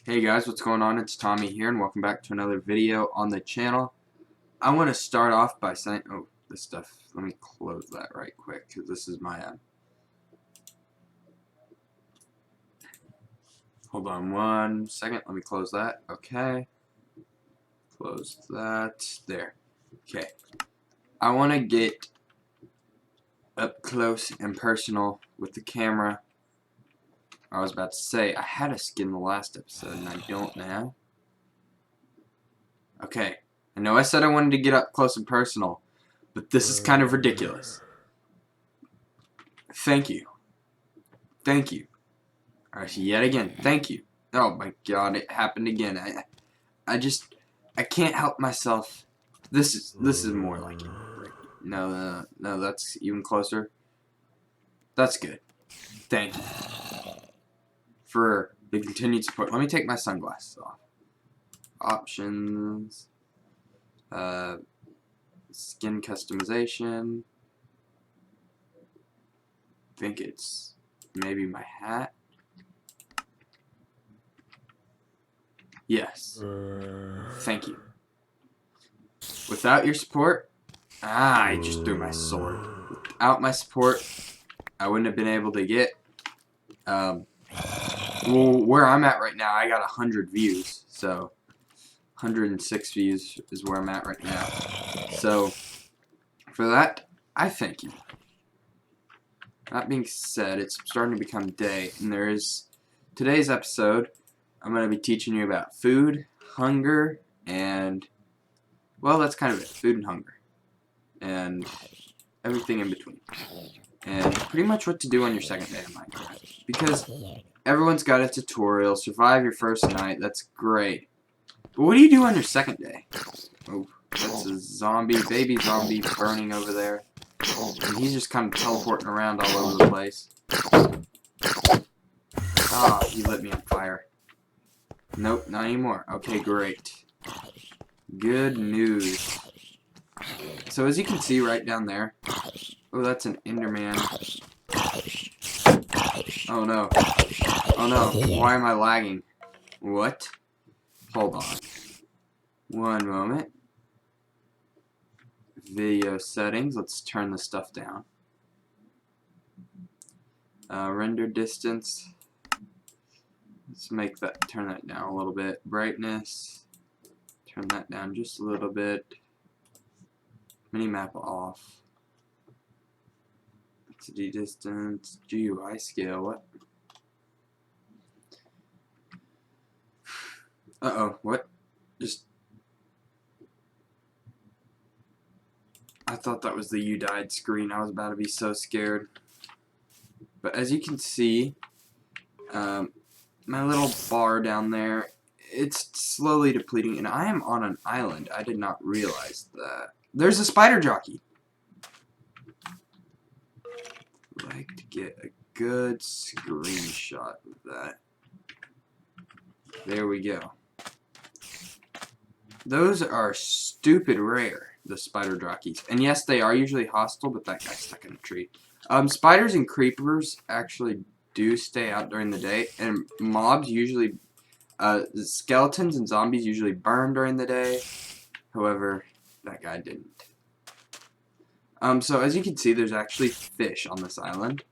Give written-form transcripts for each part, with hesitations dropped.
Hey guys, what's going on? It's Tommy here, and welcome back to another video on the channel. I want to start off by saying, this stuff, let me close that right quick, because this is my, hold on one second, let me close that, okay, close that, there, okay. I want to get up close and personal with the camera. I was about to say, I had a skin the last episode, and I don't now. Okay, I know I said I wanted to get up close and personal, but this is kind of ridiculous. Thank you. Thank you. Alright, yet again, thank you. Oh my god, it happened again. I can't help myself. This is more like it. No, that's even closer. That's good. Thank you for the continued support. Let me take my sunglasses off. Options. Skin customization. I think it's maybe my hat. Yes. Thank you. Without your support, I just threw my sword. Without my support, I wouldn't have been able to get, well, where I'm at right now, I got 100 views, so 106 views is where I'm at right now. So, for that, I thank you. That being said, it's starting to become day, and today's episode, I'm going to be teaching you about food, hunger, and, well, that's kind of it, food and hunger, and everything in between, and pretty much what to do on your second day of Minecraft, because everyone's got a tutorial, survive your first night, that's great, but what do you do on your second day? Oh, that's a zombie, baby zombie burning over there, and he's just kind of teleporting around all over the place. Ah, he lit me on fire. Nope, not anymore. Okay, great. Good news. So as you can see right down there, oh, that's an Enderman. Oh no. Oh no, why am I lagging? What? Hold on. One moment. Video settings, let's turn the stuff down. Render distance. Let's turn that down a little bit. Brightness, turn that down just a little bit. Minimap off. XD distance, GUI scale, what? Uh-oh, what? I thought that was the you died screen. I was about to be so scared. But as you can see, my little bar down there, it's slowly depleting, and I am on an island. I did not realize that. There's a spider jockey. I'd like to get a good screenshot of that. There we go. Those are stupid rare, the spider jockeys. And yes, they are usually hostile, but that guy's stuck in a tree. Spiders and creepers actually do stay out during the day, and mobs usually, skeletons and zombies usually burn during the day. However, that guy didn't. So as you can see, there's actually fish on this island,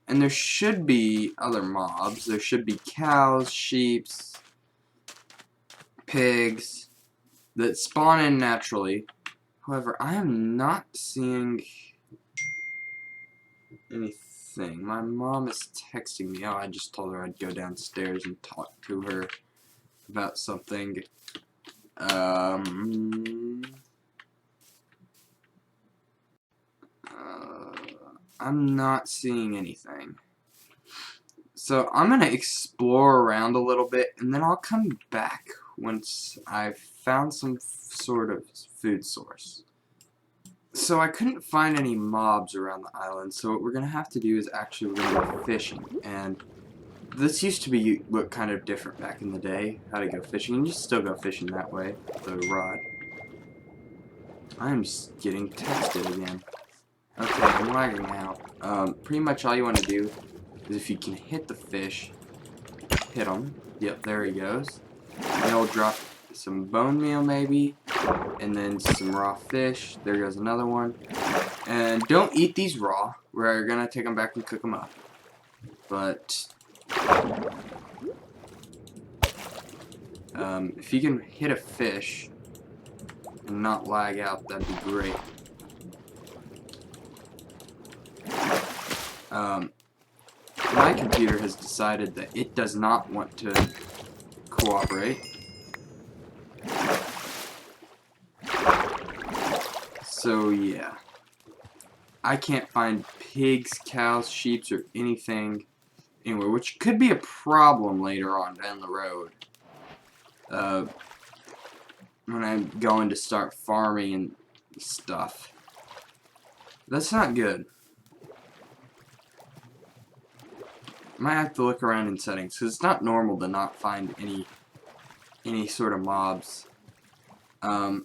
and there should be other mobs. There should be cows, sheep, pigs that spawn in naturally. However, I am not seeing anything. My mom is texting me. Oh, I just told her I'd go downstairs and talk to her about something. I'm not seeing anything. So I'm going to explore around a little bit, and then I'll come back once I've found some sort of food source. So I couldn't find any mobs around the island, so what we're going to have to do is we're going to go fishing. And this used to look kind of different back in the day, how to go fishing. And you still go fishing that way, with the rod. I'm just getting texted again. Okay, I'm lagging out. Pretty much all you want to do is if you can hit the fish, hit them. Yep, there he goes. And he'll drop some bone meal maybe, and then some raw fish. There goes another one. And don't eat these raw. We're gonna take them back and cook them up. But if you can hit a fish and not lag out, that'd be great. My computer has decided that it does not want to cooperate. So yeah, I can't find pigs, cows, sheep, or anything anywhere, which could be a problem later on down the road. When I'm going to start farming and stuff. That's not good. Might have to look around in settings, because it's not normal to not find any sort of mobs. I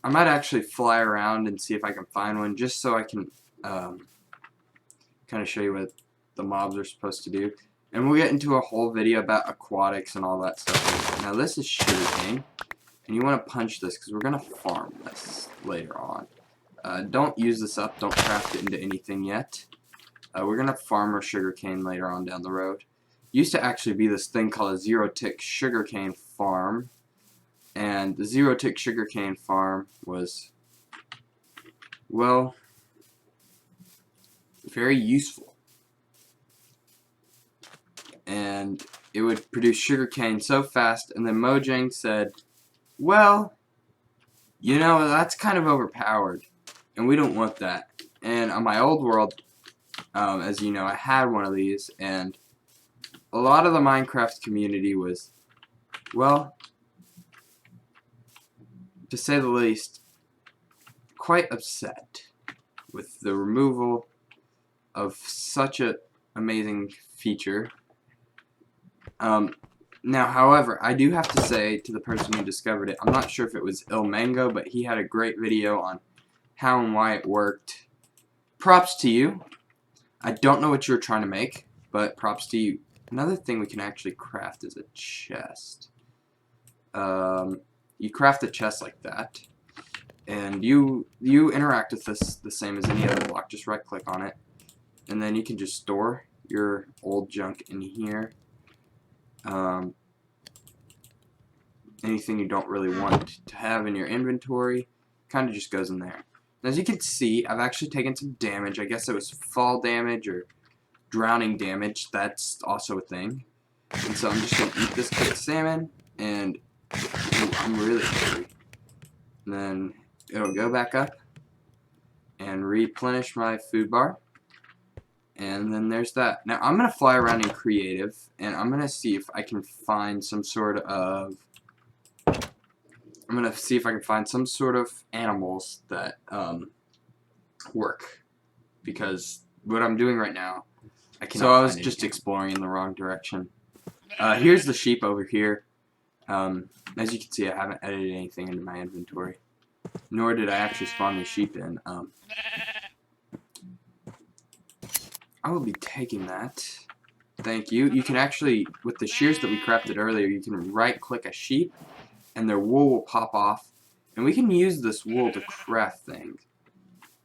might actually fly around and see if I can find one, just so I can kind of show you what the mobs are supposed to do. And we'll get into a whole video about aquatics and all that stuff. Now this is sugarcane, and you want to punch this, because we're going to farm this later on. Don't use this up, don't craft it into anything yet. We're going to farm our sugarcane later on down the road. Used to actually be this thing called a zero-tick sugarcane farm. And the zero-tick sugarcane farm was, well, very useful. And it would produce sugarcane so fast, and then Mojang said, well, you know, that's kind of overpowered, and we don't want that. And on my old world, as you know, I had one of these, and a lot of the Minecraft community was, well, to say the least, quite upset with the removal of such an amazing feature. Now, however, I do have to say to the person who discovered it, I'm not sure if it was Ilmango, but he had a great video on how and why it worked. Props to you. I don't know what you were trying to make, but props to you. Another thing we can actually craft is a chest. You craft a chest like that, and you interact with this the same as any other block. Just right click on it, and then you can just store your old junk in here. Anything you don't really want to have in your inventory kind of just goes in there. As you can see, I've actually taken some damage. I guess it was fall damage or drowning damage. That's also a thing. And so I'm just going to eat this cooked salmon, and ooh, I'm really hungry. And then it'll go back up and replenish my food bar. And then there's that. Now I'm going to fly around in creative, and I'm going to see if I can find some sort of animals that work, because what I'm doing right now, I was just exploring in the wrong direction. Here's the sheep over here. As you can see, I haven't edited anything into my inventory, nor did I actually spawn the sheep in. I will be taking that. Thank you. You can actually, with the shears that we crafted earlier, you can right-click a sheep, and their wool will pop off, and we can use this wool to craft things.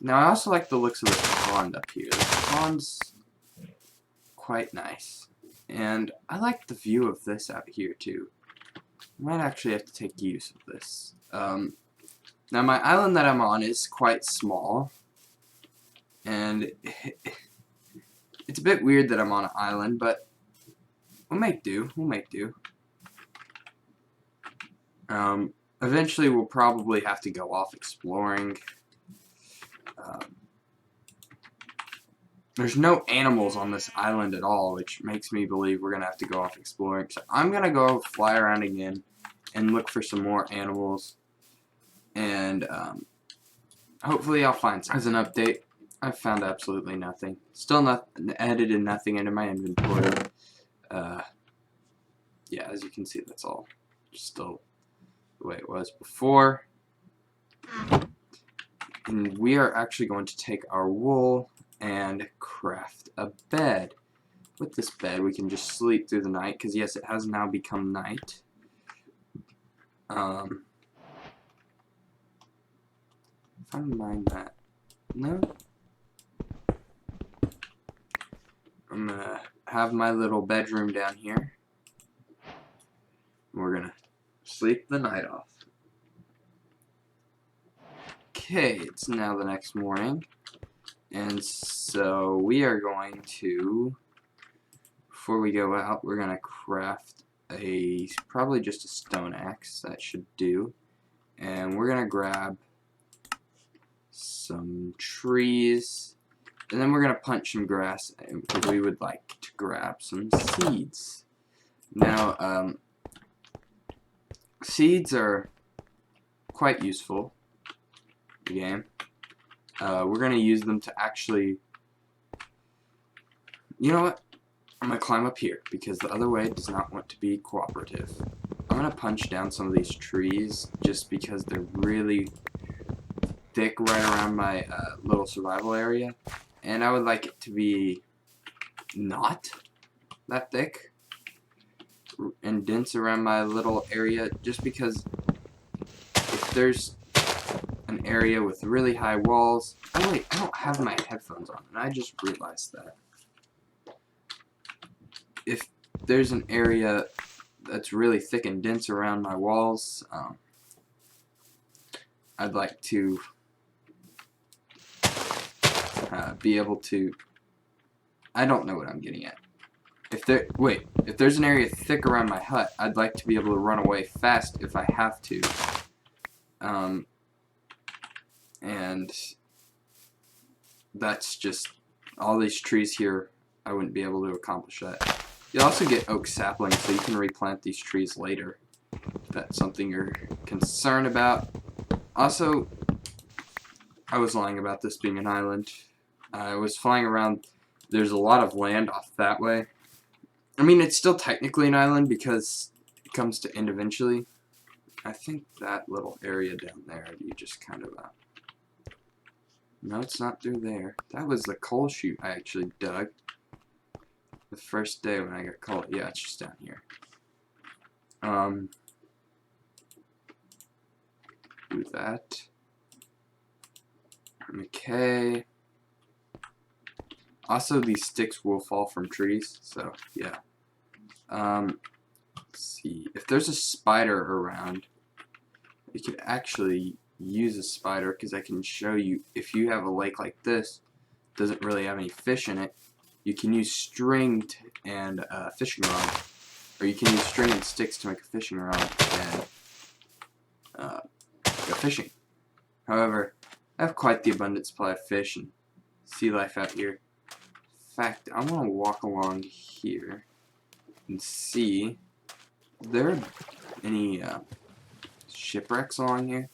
Now, I also like the looks of this pond up here. This pond's quite nice, and I like the view of this out here, too. I might actually have to take use of this. Now, my island that I'm on is quite small, and it's a bit weird that I'm on an island, but we'll make do. We'll make do. Eventually, we'll probably have to go off exploring. There's no animals on this island at all, which makes me believe we're going to have to go off exploring. So I'm going to go fly around again and look for some more animals. And hopefully I'll find some. As an update, I've found absolutely nothing. Still not edited nothing into my inventory. Yeah, as you can see, that's all still the way it was before. And we are actually going to take our wool and craft a bed. with this bed, we can just sleep through the night, because yes, it has now become night. If I mind that. No? I'm gonna have my little bedroom down here. We're gonna sleep the night off. Okay, it's now the next morning. And so we are going to, before we go out, we're gonna craft probably just a stone axe. That should do. And we're gonna grab some trees, and then we're gonna punch some grass because we would like to grab some seeds. Now, seeds are quite useful in the game. We're gonna use them to actually, you know what? I'm gonna climb up here because the other way does not want to be cooperative. I'm gonna punch down some of these trees just because they're really thick right around my little survival area, and I would like it to be not that thick and dense around my little area, just because if there's an area with really high walls. Oh wait, I don't have my headphones on, and I just realized that. If there's an area that's really thick and dense around my walls, I'd like to be able to, I don't know what I'm getting at. If there's an area thick around my hut, I'd like to be able to run away fast if I have to. And that's just, all these trees here, I wouldn't be able to accomplish that. You'll also get oak saplings, so you can replant these trees later, if that's something you're concerned about. Also, I was lying about this being an island. I was flying around, there's a lot of land off that way. I mean, it's still technically an island because it comes to end eventually. I think that little area down there, you just kind of, no, it's not through there. That was the coal chute I actually dug the first day when I got coal. Yeah, it's just down here. Do that. Okay. Also, these sticks will fall from trees, so yeah. Let's see. If there's a spider around, you could actually use a spider, because I can show you, if you have a lake like this, doesn't really have any fish in it, you can use string and a fishing rod, or you can use string and sticks to make a fishing rod and go fishing. However, I have quite the abundant supply of fish and sea life out here. In fact, I'm going to walk along here and see if there are any shipwrecks along here.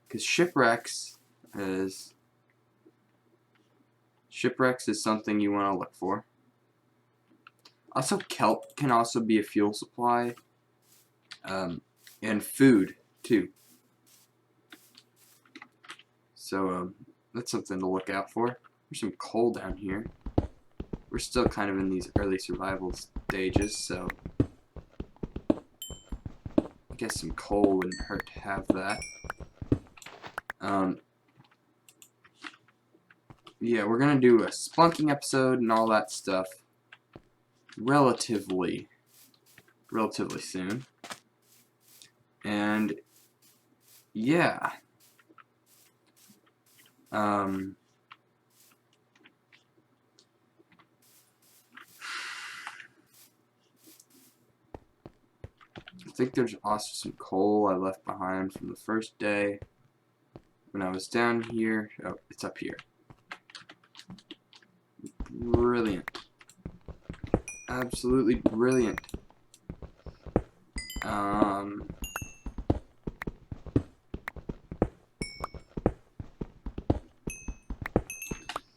Because shipwrecks is something you want to look for. Also, kelp can also be a fuel supply, and food too. So that's something to look out for. There's some coal down here. We're still kind of in these early survival stages, so I guess some coal wouldn't hurt to have that. Yeah, we're gonna do a spelunking episode and all that stuff relatively soon. And yeah. I think there's also some coal I left behind from the first day when I was down here. Oh, it's up here. Brilliant. Absolutely brilliant.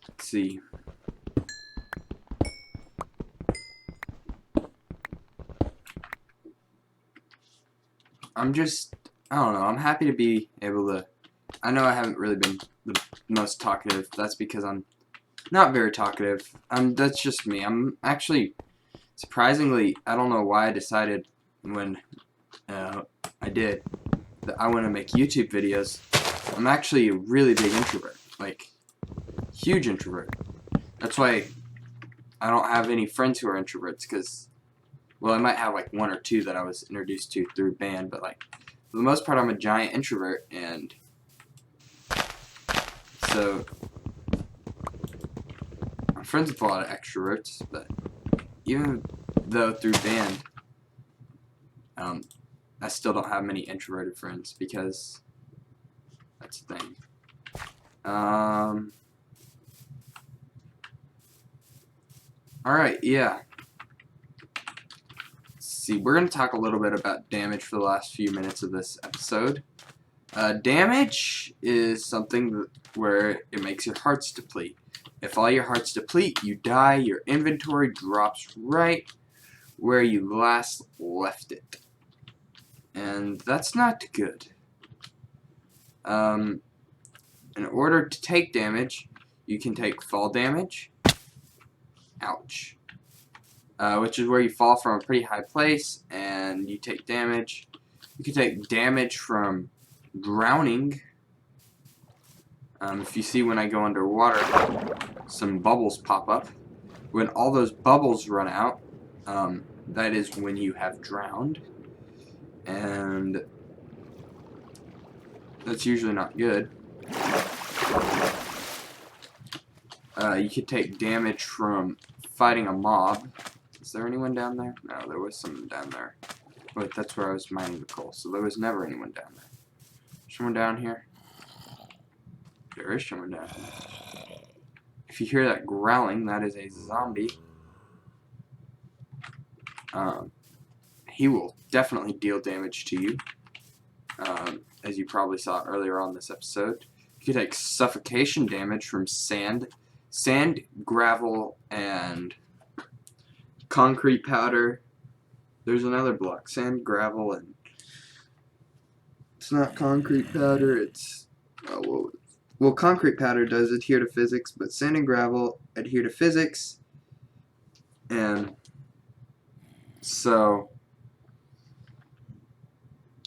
Let's see. I don't know, I'm happy to be able to, I know I haven't really been the most talkative. That's because I'm not very talkative. That's just me. I'm actually surprisingly, I don't know why I decided when I did that I want to make YouTube videos. I'm actually a really big introvert, like huge introvert. That's why I don't have any friends who are introverts, because, well, I might have like one or two that I was introduced to through band, but like for the most part, I'm a giant introvert, and so I'm friends with a lot of extroverts. But even though through band, I still don't have many introverted friends, because that's the thing. Alright, yeah. See, we're going to talk a little bit about damage for the last few minutes of this episode. Damage is something where it makes your hearts deplete. If all your hearts deplete, you die, your inventory drops right where you last left it. And that's not good. In order to take damage, you can take fall damage. Ouch. Which is where you fall from a pretty high place and you take damage. You can take damage from drowning. If you see when I go underwater, some bubbles pop up. When all those bubbles run out, that is when you have drowned. And that's usually not good. You could take damage from fighting a mob. Is there anyone down there? No, there was someone down there. Wait, that's where I was mining the coal, so there was never anyone down there. Someone down here? There is someone down here. If you hear that growling, that is a zombie. He will definitely deal damage to you, as you probably saw earlier on this episode. You can take suffocation damage from sand, gravel, and concrete powder. There's another block. Sand, gravel, and it's not concrete powder. It's well, concrete powder does adhere to physics, but sand and gravel adhere to physics, and so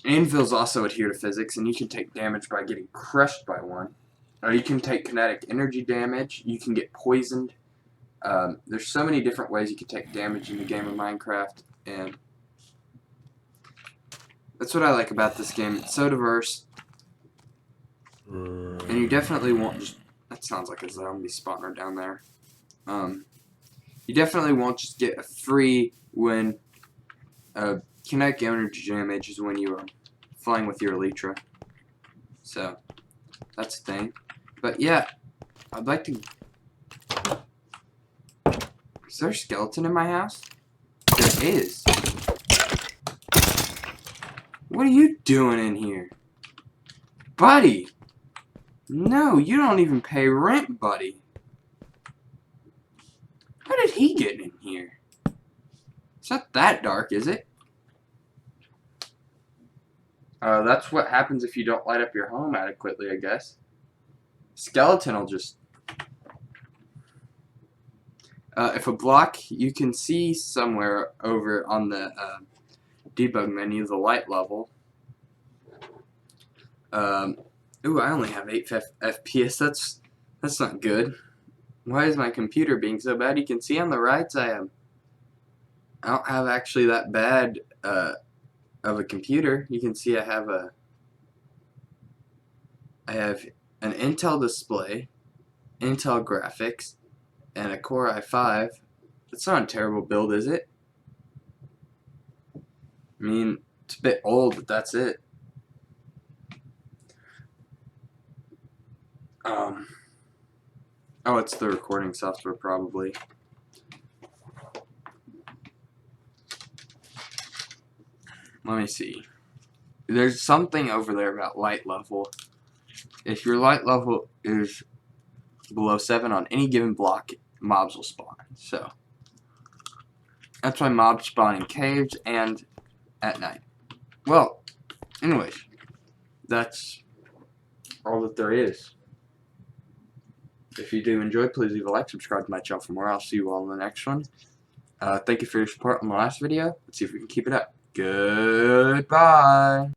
anvils also adhere to physics, and you can take damage by getting crushed by one. Or you can take kinetic energy damage. You can get poisoned. There's so many different ways you can take damage in the game of Minecraft, and that's what I like about this game. It's so diverse, and you definitely won't just... That sounds like a zombie spawner down there. You definitely won't just get a free win. Kinetic energy damage is when you are flying with your elytra. So, that's the thing. But yeah, I'd like to... Is there a skeleton in my house? There is. What are you doing in here? Buddy! No, you don't even pay rent, buddy. How did he get in here? It's not that dark, is it? That's what happens if you don't light up your home adequately, I guess. Skeleton will just... if a block, you can see somewhere over on the debug menu, the light level. Ooh, I only have 8 FPS. That's not good. Why is my computer being so bad? You can see on the right I don't have actually that bad of a computer. You can see I have an Intel display, Intel graphics, and a Core i5. That's not a terrible build, is it? I mean, it's a bit old, but that's it. Oh, it's the recording software, probably. Let me see. There's something over there about light level. If your light level is below 7 on any given block, mobs will spawn. So, that's why mobs spawn in caves and at night. Well, anyways, that's all that there is. If you do enjoy, please leave a like, subscribe to my channel for more. I'll see you all in the next one. Thank you for your support on the last video. Let's see if we can keep it up. Goodbye.